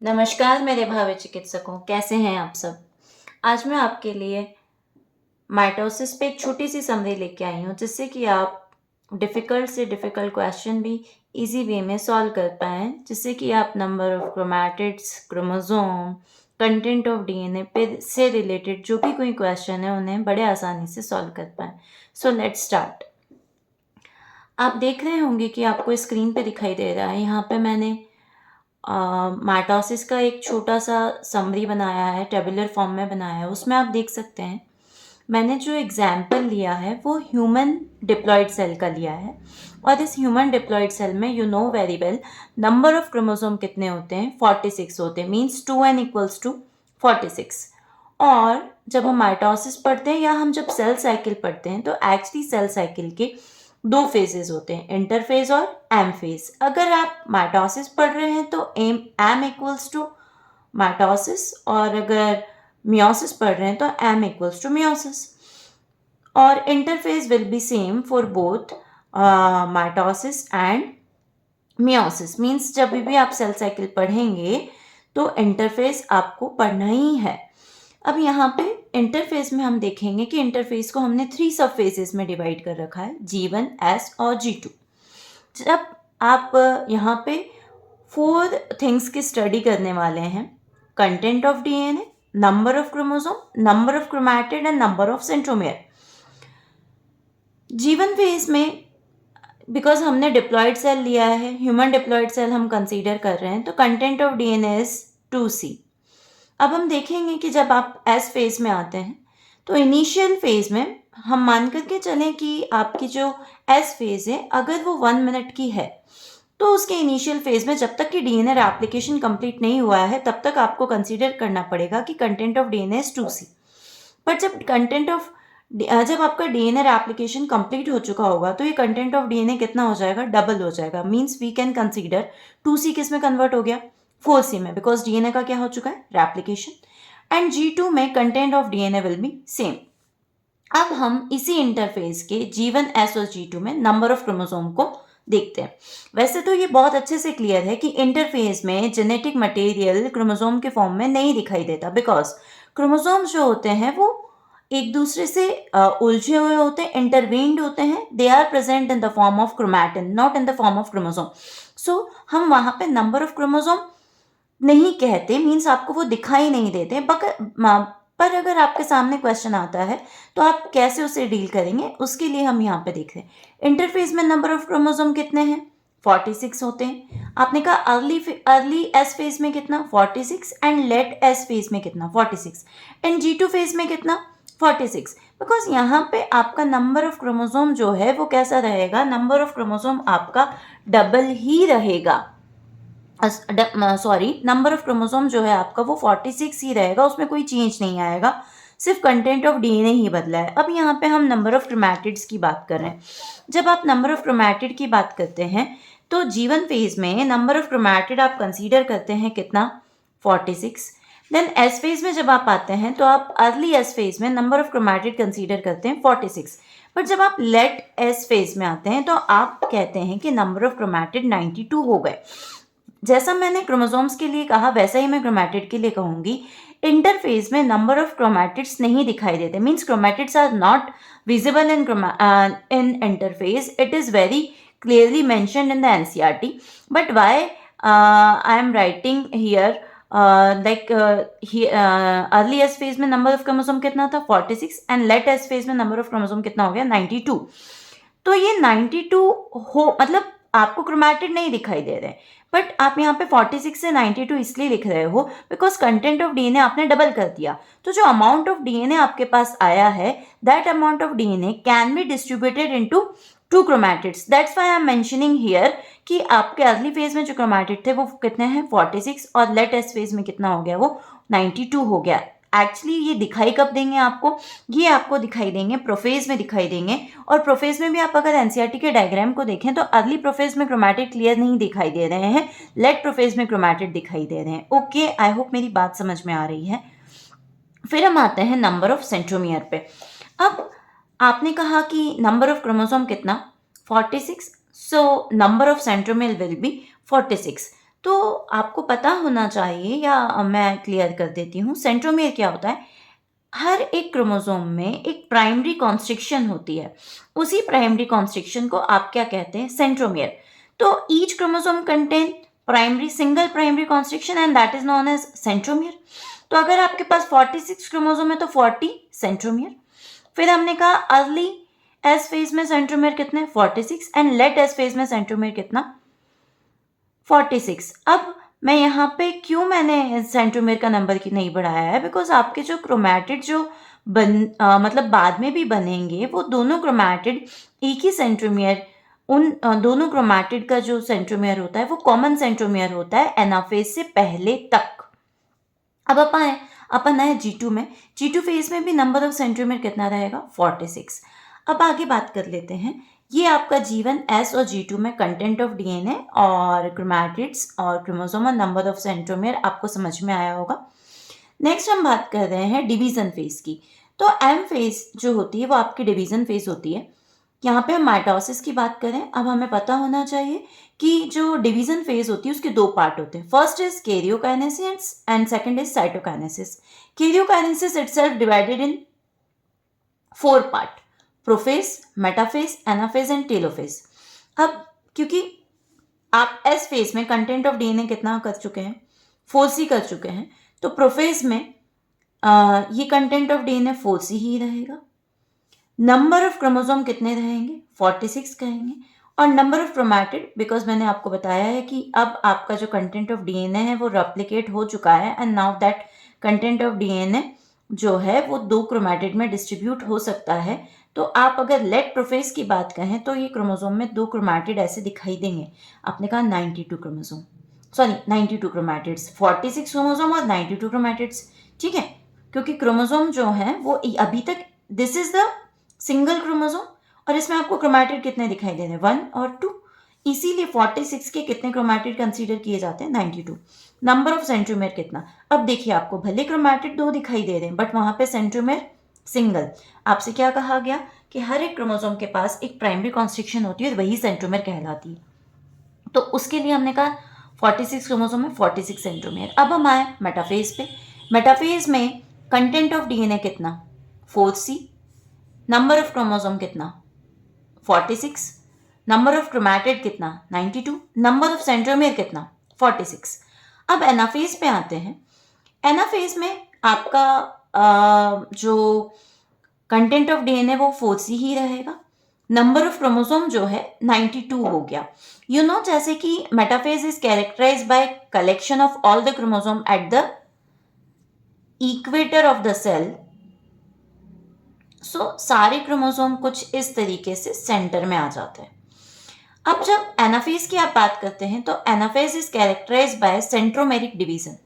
नमस्कार मेरे भावी चिकित्सकों, कैसे हैं आप सब? आज मैं आपके लिए माइटोसिस पे एक छोटी-सी समरी लेके आई हूँ, जिससे कि आप डिफ़िकल्ट से डिफ़िकल्ट क्वेश्चन भी ईज़ी वे में सॉल्व कर पाएँ, जिससे कि आप number of chromatids, chromosome, content of DNA पे से रिलेटेड जो भी कोई क्वेश्चन है, उन्हें बड़े आसानी से सॉल्व कर पाएँ। So let's start. आप देख रहे होंगे कि आपको स्क्रीन पे दिखाई दे रहा है, यहाँ पे मैंने माइटोसिस का एक छोटा-सा समरी बनाया है, टेबुलर फॉर्म में बनाया है। उसमें आप देख सकते हैं, मैंने जो एग्ज़ाम्पल लिया है वो ह्यूमन डिप्लॉइड सेल का लिया है और इस ह्यूमन डिप्लॉइड सेल में you know very well number of chromosome कितने होते हैं? 46 होते हैं, मीन्स 2n इक्वल्स टू 46। और जब हम माइटोसिस पढ़ते हैं या हम जब सेल साइकिल पढ़ते हैं, तो एक्चुअली सेल साइकिल के 2 फेजेज़ होते हैं, इंटरफ़ेज़ और एम फ़ेज़। अगर आप माइटोसिस पढ़ रहे हैं तो एम इक्वल्स टू माइटोसिस और अगर मियोसिस पढ़ रहे हैं तो एम इक्वल्स टू मियोसिस। और interphase will be same for both mitosis and meiosis. Means जब भी आप सेल साइकिल पढ़ेंगे तो इंटरफ़ेज़ आपको पढ़ना ही है। अब यहाँ पे इंटरफ़ेस में हम देखेंगे कि इंटरफ़ेस को हमने 3 सब फ़ेज़ेज़ में डिवाइड कर रखा है, G1, S और G2। जब आप यहाँ पे 4 थिंग्स की स्टडी करने वाले हैं, content of DNA, number of chromosome, number of chromatid and number of centromere. G1 phase में बिकॉज़ हमने डिप्लॉइड सेल लिया है, ह्यूमन डिप्लॉइड सेल हम कंसीडर कर रहे हैं, तो content of DNA is 2C। अब हम देखेंगे कि जब आप एस फेज़ में आते हैं, तो इनिशियल फेज़ में हम मान कर के चलें कि आपकी जो एस फेज़ है, अगर वो 1 मिनट की है, तो उसके इनिशियल फेज़ में जब तक कि डीएनए रेप्लिकेशन कंप्लीट नहीं हुआ है, तब तक आपको कंसीडर करना पड़ेगा कि content of DNA is 2C। But जब आपका डीएनए रेप्लिकेशन कंप्लीट हो चुका होगा, तो ये कंटेंट ऑफ डीएनए कितना हो जाएगा? डबल हो जाएगा। Means we can consider 2C किस में कन्वर्ट हो गया? 4C में, बिकॉज डीएनए का क्या हो चुका है? रेप्लिकेशन। एंड G2 में content of DNA will be same. अब हम इसी इंटरफेस के G1, S और G2 में नंबर ऑफ क्रोमोसोम को देखते हैं। वैसे तो ये बहुत अच्छे से क्लियर है कि इंटरफेस में जेनेटिक मटेरियल क्रोमोसोम के फॉर्म में नहीं दिखाई देता, बिकॉज क्रोमोसोम्स जो होते हैं वो एक दूसरे से उलझे हुए होते हैं, इंटरवेन्ड होते हैं। They are present in the form of chromatin, not in the form of chromosome. So हम वहाँ पे नंबर ऑफ क्रोमोसोम नहीं कहते, मीन्स आपको वो दिखाई नहीं देते। पर अगर आपके सामने क्वेश्चन आता है तो आप कैसे उसे डील करेंगे, उसके लिए हम यहाँ पे देख रहे हैं। इंटरफेस में नंबर ऑफ क्रोमोसोम कितने हैं? 46 होते हैं। आपने कहा अर्ली एस फेज में कितना? 46। एंड लेट एस फेज में कितना? 46। एंड G2 फेज में कितना? 46। बिकॉज यहाँ पे आपका नंबर ऑफ क्रोमोसोम जो है वो कैसा रहेगा? नंबर ऑफ क्रोमोसोम आपका डबल ही रहेगा। नंबर ऑफ क्रोमोसोम जो है आपका वो 46 ही रहेगा, उसमें कोई चेंज नहीं आएगा, सिर्फ कंटेंट ऑफ डीएनए ही बदला है। अब यहाँ पे हम नंबर ऑफ क्रोमैटिड्स की बात कर रहे हैं। जब आप नंबर ऑफ क्रोमैटिड की बात करते हैं तो G1 फेज में नंबर ऑफ क्रोमैटिड आप कंसीडर करते हैं कितना? 46। देन एस फेज में जब आप आते हैं तो आप अर्ली एस फेज में नंबर ऑफ क्रोमैटिड कंसीडर करते हैं 46। बट जब आप लेट एस फेज में आते हैं तो आप कहते हैं कि नंबर ऑफ क्रोमैटिड 92 हो गए। जैसा मैंने क्रोमोसोम्स के लिए कहा वैसा ही मैं क्रोमैटिड के लिए कहूंगी। इंटरफेज में नंबर ऑफ क्रोमैटिड्स नहीं दिखाई देते, means chromatids are not visible in interface. It is very clearly mentioned in the NCERT. But why I am writing here early S phase में नंबर ऑफ क्रोमोसोम कितना था? 46। And late S phase में number of chromosome कितना हो गया? 92। तो ये 92 हो मतलब आपको क्रोमैटिड नहीं दिखाई दे रहे, बट आप यहाँ पे 46 से 92 इसलिए लिख रहे हो बिकॉज कंटेंट ऑफ डीएनए आपने डबल कर दिया। तो जो अमाउंट ऑफ डीएनए आपके पास आया है, that amount of DNA can be distributed into 2 chromatids. That's why I am mentioning here कि आपके अर्ली फेज में जो क्रोमैटिड थे वो कितने हैं? 46। और लेट एस फेज में कितना हो गया? वो 92 हो गया। एक्चुअली ये दिखाई कब देंगे आपको? ये आपको दिखाई देंगे प्रोफेज में दिखाई देंगे। और प्रोफेज में भी आप अगर एनसीईआरटी के डायग्राम को देखें तो अर्ली प्रोफेज में क्रोमैटिड क्लियर नहीं दिखाई दे रहे हैं, लेट प्रोफेज में क्रोमैटिड दिखाई दे रहे हैं। ओके, आई होप मेरी बात समझ में आ रही है। फिर हम आते हैं नंबर ऑफ सेंट्रोमियर पे। अब आपने कहा कि नंबर ऑफ क्रोमोसोम कितना? 46। So number of centromere will be 46। तो आपको पता होना चाहिए, या मैं क्लियर कर देती हूँ, सेंट्रोमियर क्या होता है? हर एक क्रोमोसोम में एक प्राइमरी कॉन्स्ट्रिक्शन होती है। उसी प्राइमरी कॉन्स्ट्रिक्शन को आप क्या कहते हैं? सेंट्रोमियर। तो each chromosome contain primary single primary constriction and that is known as centromere. तो अगर आपके पास 46 क्रोमोसोम है तो 40 सेंट्रोमियर। फिर हमने कहा अर्ली एस फेज में सेंट्रोमियर कितने? 46 एंड लेट एस फेज में सेंट्रोमियर कितना? 46। अब मैं यहाँ पे क्यों मैंने सेंट्रोमियर का नंबर की नहीं बढ़ाया है? बिकॉज आपके जो क्रोमैटिड जो मतलब बाद में भी बनेंगे, वो दोनों क्रोमैटिड एक ही सेंट्रोमियर, उन दोनों क्रोमैटिड का जो सेंट्रोमियर होता है वो कॉमन सेंट्रोमियर होता है एनाफेज से पहले तक। अब अपन आए G2 में। G2 फेज में भी नंबर ऑफ सेंट्रोमियर कितना रहेगा? 46। अब आगे बात कर लेते हैं। ये आपका G1, S और G2 में कंटेंट ऑफ डीएनए और क्रोमैटिड्स और क्रोमोसोम और नंबर ऑफ सेंट्रोमियर आपको समझ में आया होगा। नेक्स्ट हम बात कर रहे हैं डिवीजन फेज की। तो एम फेज जो होती है वो आपकी डिवीजन फेज होती है। यहाँ पे हम माइटोसिस की बात करें। अब हमें पता होना चाहिए कि जो डिवीजन फेज होती है उसके दो पार्ट होते हैं। First is karyokinesis and second is cytokinesis. Karyokinesis itself divided in 4 part: prophase, metaphase, anaphase and telophase. अब क्योंकि आप एस फेज में कंटेंट ऑफ डीएनए कितना कर चुके हैं? 4C कर चुके हैं, तो प्रोफेज में ये कंटेंट ऑफ डीएनए 4C ही रहेगा। नंबर ऑफ क्रोमोसोम कितने रहेंगे? 46 कहेंगे। और नंबर ऑफ क्रोमैटिड, बिकॉज मैंने आपको बताया है कि अब आपका जो कंटेंट ऑफ डीएनए है वो रेप्लिकेट हो चुका है and now that content of DNA जो है वो 2 क्रोमैटिड में डिस्ट्रीब्यूट हो सकता है। तो आप अगर लेट प्रोफेज की बात कहें तो ये क्रोमोसोम में 2 क्रोमैटिड ऐसे दिखाई देंगे। आपने कहा 92 क्रोमोसोम, सॉरी 92 क्रोमैटिड्स, 46 क्रोमोसोम और 92 क्रोमैटिड्स, ठीक है। क्योंकि क्रोमोसोम जो है वो अभी तक this is the single chromosome और इसमें आपको क्रोमैटिड कितने दिखाई दे रहे हैं? 1 और 2। इसीलिए 46 के कितने क्रोमैटिड कंसीडर किए जाते हैं? 92। नंबर ऑफ सेंट्रोमियर कितना? अब देखिए, आपको भले क्रोमैटिड 2 दिखाई दे रहे हैं बट वहां पे सेंट्रोमियर सिंगल। आपसे क्या कहा गया कि हर एक क्रोमोसोम के पास एक प्राइमरी कॉन्स्ट्रिक्शन होती है और वही सेंट्रोमियर कहलाती है। तो उसके लिए हमने कहा 46 क्रोमोसोम में 46 सेंट्रोमियर। अब हम आए मेटाफेज पे। मेटाफेज में कंटेंट ऑफ डीएनए कितना? 4C। नंबर ऑफ क्रोमोसोम कितना? 46। नंबर ऑफ क्रोमैटिड कितना? 92। नंबर ऑफ सेंट्रोमियर कितना? 46। अब एनाफेज पे आते हैं। एनाफेज में आपका जो कंटेंट ऑफ डीएनए वो 4C ही रहेगा। नंबर ऑफ क्रोमोसोम जो है 92 हो गया। यू नो, जैसे कि metaphase is characterised by collection of all the chromosome at the equator of the cell. So सारे क्रोमोसोम कुछ इस तरीके से सेंटर में आ जाते हैं। अब जब एनाफेज की आप बात करते हैं तो anaphase is characterised by centromeric division.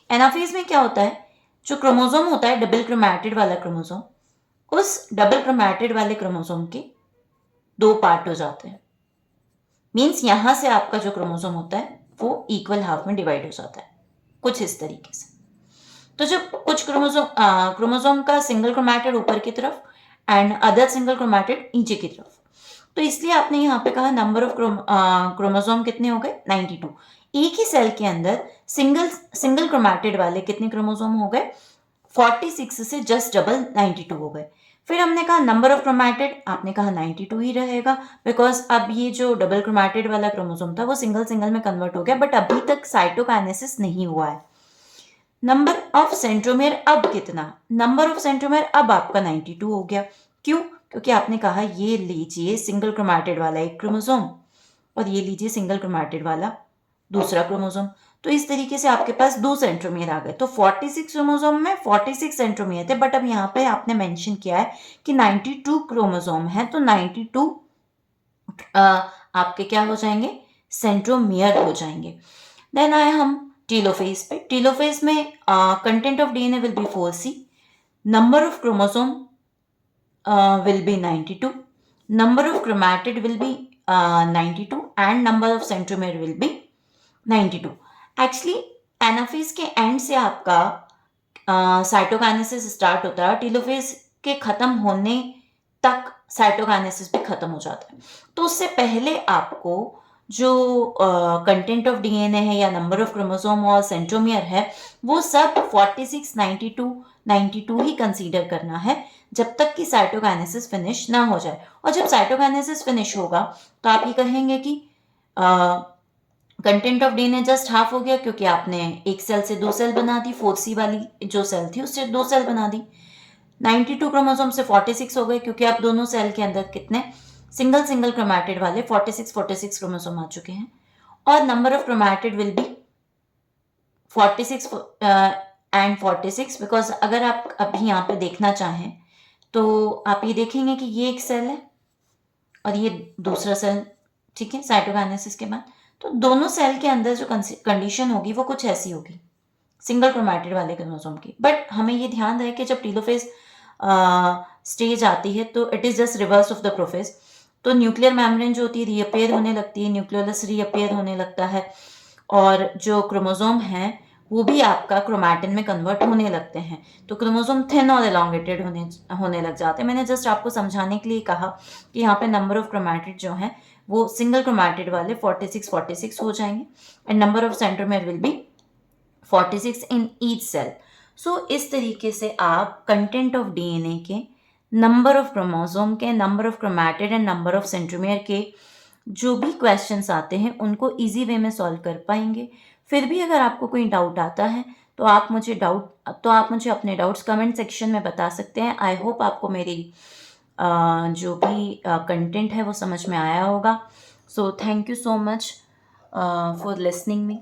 Anaphase में क्या होता है? जो क्रोमोसोम होता है डबल क्रोमैटिड वाला क्रोमोसोम, उस डबल क्रोमैटिड वाले क्रोमोसोम के 2 पार्ट हो जाते हैं। मीन्स यहां से आपका जो क्रोमोसोम होता है वो इक्वल हाफ में डिवाइड हो जाता है, कुछ इस तरीके से। तो जब कुछ क्रोमोसोम का सिंगल क्रोमैटिड ऊपर की तरफ एंड अदर सिंगल क्रोमैटिड नीचे की तरफ, तो इसलिए आपने यहाँ पे कहा नंबर ऑफ क्रोमोसोम कितने हो गए? 92। एक ही सेल के अंदर सिंगल क्रोमैटिड वाले कितने क्रोमोसोम हो गए? 46 से जस्ट डबल 92 हो गए। फिर हमने कहा नंबर ऑफ क्रोमैटिड, आपने कहा 92 ही रहेगा बिकॉज अब ये जो डबल क्रोमैटिड वाला क्रोमोसोम था वो सिंगल में कन्वर्ट हो गया, बट अभी तक साइटोकाइनेसिस नहीं हुआ है। नंबर ऑफ सेंट्रोमियर अब कितना? नंबर ऑफ सेंट्रोमियर अब आपका 92 हो गया। क्यों? क्योंकि आपने कहा ये लीजिए सिंगल क्रोमैटिड वाला एक क्रोमोसोम और ये लीजिए सिंगल क्रोमैटिड वाला दूसरा क्रोमोसोम, तो इस तरीके से आपके पास 2 सेंट्रोमियर आ गए। तो 46 क्रोमोसोम में 46 सेंट्रोमियर थे, बट अब यहाँ पे आपने मेंशन किया है कि 92 क्रोमोसोम है, तो 92 आपके क्या हो जाएंगे? सेंट्रोमियर हो जाएंगे। देन आए हम टेलोफेज पे। टेलोफेज में content of DNA will be 4C, number of chromosome will be 92, number of chromatid will be 92 and number of centromere will be 92. Actually anaphase के एंड से आपका साइटोकाइनेसिस स्टार्ट होता है, टेलोफेज के खत्म होने तक साइटोकाइनेसिस भी खत्म हो जाता है। तो उससे पहले आपको जो कंटेंट ऑफ डीएनए है या नंबर ऑफ क्रोमोसोम और सेंट्रोमियर है, वो सब 46, 92, 92 ही कंसीडर करना है जब तक कि साइटोकाइनेसिस फिनिश ना हो जाए। और जब साइटोकाइनेसिस फिनिश होगा तो आप ये कहेंगे कि content of DNA just half हो गया, क्योंकि आपने एक सेल से 2 सेल बना दी, 4C वाली जो सेल थी उससे 2 सेल बना दी। 92 क्रोमोसोम से 46 हो गए, क्योंकि आप दोनों सेल के अंदर कितने सिंगल क्रोमैटिड वाले 46 क्रोमोसोम आ चुके हैं। और number of chromatid will be 46 and 46, because अगर आप अभी यहाँ पे देखना चाहें तो आप ये देखेंगे कि ये एक सेल है और ये दूसरा सेल, ठीक है, साइटोकाइनेसिस के बाद। तो दोनों सेल के अंदर जो कंडीशन होगी वो कुछ ऐसी होगी सिंगल क्रोमैटिड वाले क्रोमोसोम की। बट हमें ये ध्यान रहे कि जब टीलोफेज स्टेज आती है तो it is just reverse of the prophase. तो न्यूक्लियर मेम्ब्रेन जो होती है रीअपेयर होने लगती है, न्यूक्लियोलस रीअपेयर होने लगता है, और जो क्रोमोसोम है वो भी आपका क्रोमैटिन में कन्वर्ट होने लगते हैं। तो क्रोमोसोम थिन और एलोंगेटेड होने लग जाते हैं। मैंने जस्ट आपको समझाने के लिए कहा कि यहाँ पे नंबर ऑफ क्रोमैटिड जो है वो सिंगल क्रोमैटिड वाले 46 हो जाएंगे and number of centromere will be 46 in each cell. So इस तरीके से आप कंटेंट ऑफ डीएनए के, नंबर ऑफ क्रोमोसोम के, number of chromatid and number of centromere के जो भी क्वेश्चंस आते हैं उनको इजी वे में सॉल्व कर पाएंगे। फिर भी अगर आपको कोई डाउट आता है तो आप मुझे अपने डाउट्स कमेंट सेक्शन में बता सकते हैं। आई होप आपको मेरी जो भी कंटेंट है वो समझ में आया होगा। So thank you so much for listening me.